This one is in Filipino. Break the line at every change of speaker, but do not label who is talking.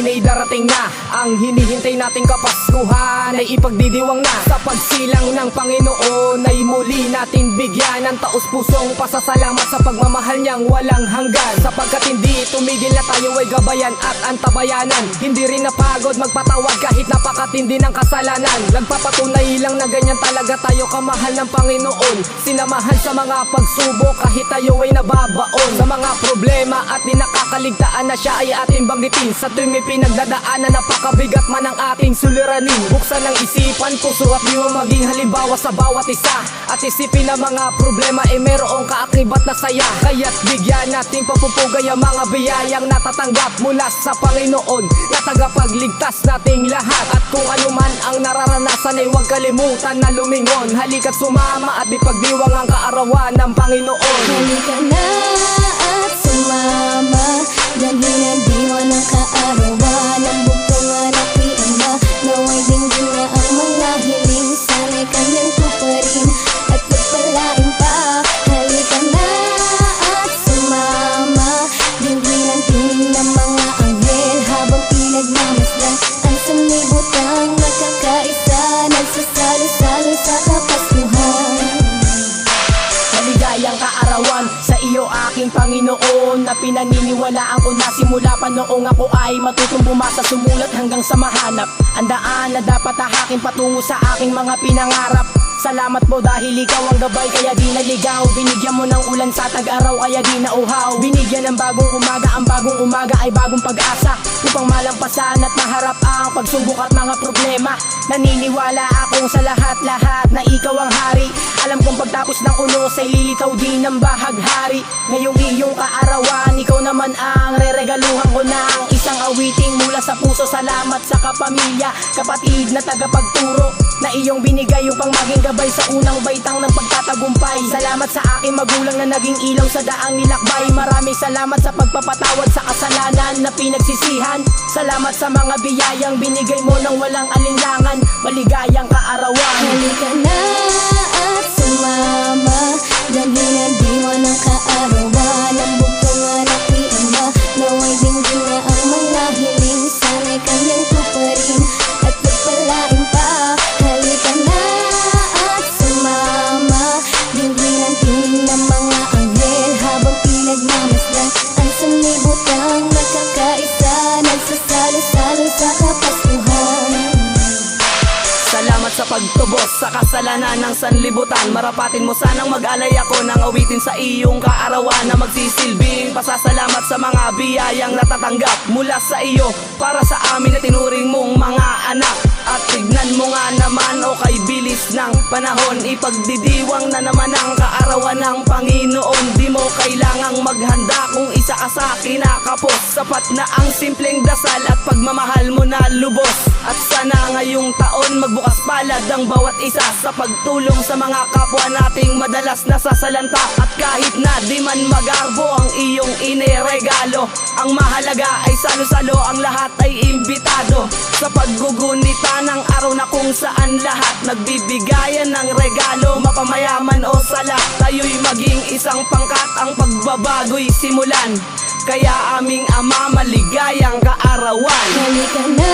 din ay darating na. Ang hinihintay nating Kapaskuhan ay ipagdidiwang na. Sa pagsilang ng Panginoon ay muli natin bigyan ng taos-pusong pasasalamat sa pagmamahal niyang walang hanggan. Sapagkat hindi tumigil na tayo ay gabayan at antabayanan. Hindi rin napagod magpatawad kahit napakatindi ng kasalanan. Nagpapatunay lang na ganyan talaga tayo kamahal ng Panginoon. Sinamahan sa mga pagsubok kahit tayo ay nababaon. Sa mga problema at di nakakaligtaan na siya ay ating banggitin. Sa tuwing may pinagdadaanan, napakabigat man ang ating suliranin. Buksan ang isipan, puso at diwa, maging halimbawa sa bawat isa. At isipin na mga problema ay merong kaakibat na saya. Kaya't bigyan nating papupugay ang mga biyayang natatanggap mula sa Panginoon na tagapagligtas nating lahat. At kung ano man ang nararanasan ay huwag kalimutan na lumingon. Halika't sumama at ipagdiwang ang kaarawan ng Panginoon.
Halika na at sumama, dalhin ang diwa ng kaarawan ng bugtong anak ni Ama. Naway dinggin na ang mga hiling, sana'y kanyang tuparin at pagpalain pa. Halika na at sumama, dinggin ang tingin ng mga anghel habang pinagmamasdan ang sanlibutang nagkakaisa, nagsasalo-salo sa Kapaskuhan.
Maligayang kaarawan sa iyo aking Panginoon, na pinaniniwalaan ko na simula pa noong ako ay matutong bumasa, sumulat hanggang sa mahanap ang daan na dapat tahakin patungo sa aking mga pinangarap. Salamat po dahil ikaw ang gabay kaya di naligaw. Binigyan mo ng ulan sa tag-araw kaya di nauhaw. Binigyan ng bagong umaga, ang bagong umaga ay bagong pag-asa upang malampasan at maharap ang pagsubok at mga problema. Naniniwala akong sa lahat-lahat na ikaw ang hari. Alam kong pagtapos ng unos ay lilitaw din ng bahaghari. Ngayong iyong kaarawan, ikaw naman ang reregaluhan ko ng isang awiting mula sa puso. Salamat sa kapamilya, kapatid na tagapagturo na iyong binigay upang maging gabay sa unang baitang ng pagtatagumpay. Salamat sa aking magulang na naging ilaw sa daang nilakbay. Maraming salamat sa pagpapatawad sa kasalanan na pinagsisihan. Salamat sa mga biyayang binigay mo nang walang alinlangan. Maligayang kaarawan.
Halika na at sumama, dalhin ang diwa ng kaarawan ng bugtong anak ni Ama. Naway dinggin na ang mga hiling, sana'y kanyang tuparin at pagpalain pa. Halika na at sumama, dinggin ang tingin ng mga anghel habang pinagmamasdan ang sanlibutang nagkakaisa, nagsasalo-salo sa Kapaskuhan.
Salamat sa pagtubos sa kasalanan ng sanlibutan. Marapatin mo sanang mag-alay ako ng awitin sa iyong kaarawan na magsisilbing pasasalamat sa mga biyayang natatanggap mula sa iyo para sa amin na tinuring mong mga anak. At tignan mo nga naman o kay bilis ng panahon, ipagdidiwang na naman ang kaarawan ng Panginoon. Di mo kailangang maghanda kung isa ka sa kinakapos. Sapat na ang simpleng dasal at pagmamahal mo na lubos. At sana ngayong taon magbukas palad ang bawat isa sa pagtulong sa mga kapwa nating madalas nasasalanta. At kahit na di man magarbo ang iyong iniregalo, ang mahalaga ay salo-salo, ang lahat ay imbitado sa paggugunita ng araw na kung saan lahat nagbibigayan ng regalo. Mapamayaman o sala, tayo'y maging isang pangkat, ang pagbabago'y simulan. Kaya aming Ama, maligayang kaarawan.
Halika na